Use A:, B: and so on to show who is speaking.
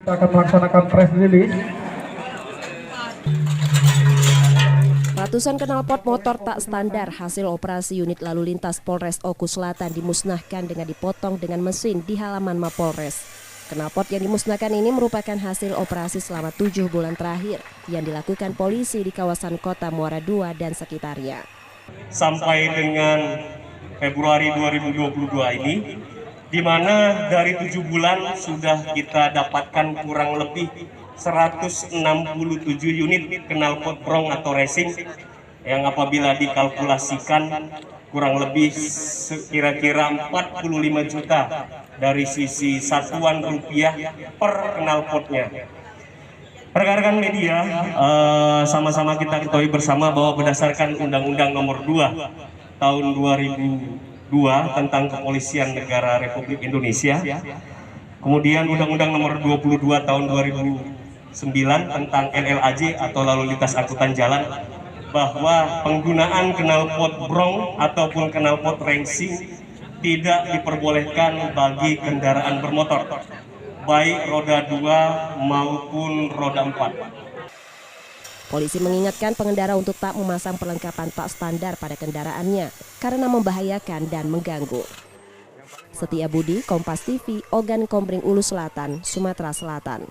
A: Kita akan melaksanakan press release.
B: Ratusan knalpot motor tak standar hasil operasi unit lalu lintas Polres Oku Selatan dimusnahkan dengan dipotong dengan mesin di halaman Mapolres. Knalpot yang dimusnahkan ini merupakan hasil operasi selama 7 bulan terakhir yang dilakukan polisi di kawasan Kota Muara II dan sekitarnya.
C: Sampai dengan Februari 2022 ini, di mana dari 7 bulan sudah kita dapatkan kurang lebih 167 unit knalpot brong atau racing yang apabila dikalkulasikan kurang lebih kira-kira 45 juta dari sisi satuan rupiah per knalpotnya. Rekan-rekan media, sama-sama kita ketahui bersama bahwa berdasarkan Undang-Undang Nomor 2 Tahun 2002 tentang Kepolisian Negara Republik Indonesia, kemudian Undang-Undang Nomor 22 Tahun 2009 tentang NLAJ atau Lalu Lintas Angkutan Jalan, bahwa penggunaan knalpot brong ataupun knalpot racing tidak diperbolehkan bagi kendaraan bermotor, baik roda 2 maupun roda 4.
B: Polisi mengingatkan pengendara untuk tak memasang perlengkapan tak standar pada kendaraannya karena membahayakan dan mengganggu. Setia Budi, Kompas TV, Ogan Kombring Ulu Selatan, Sumatera Selatan.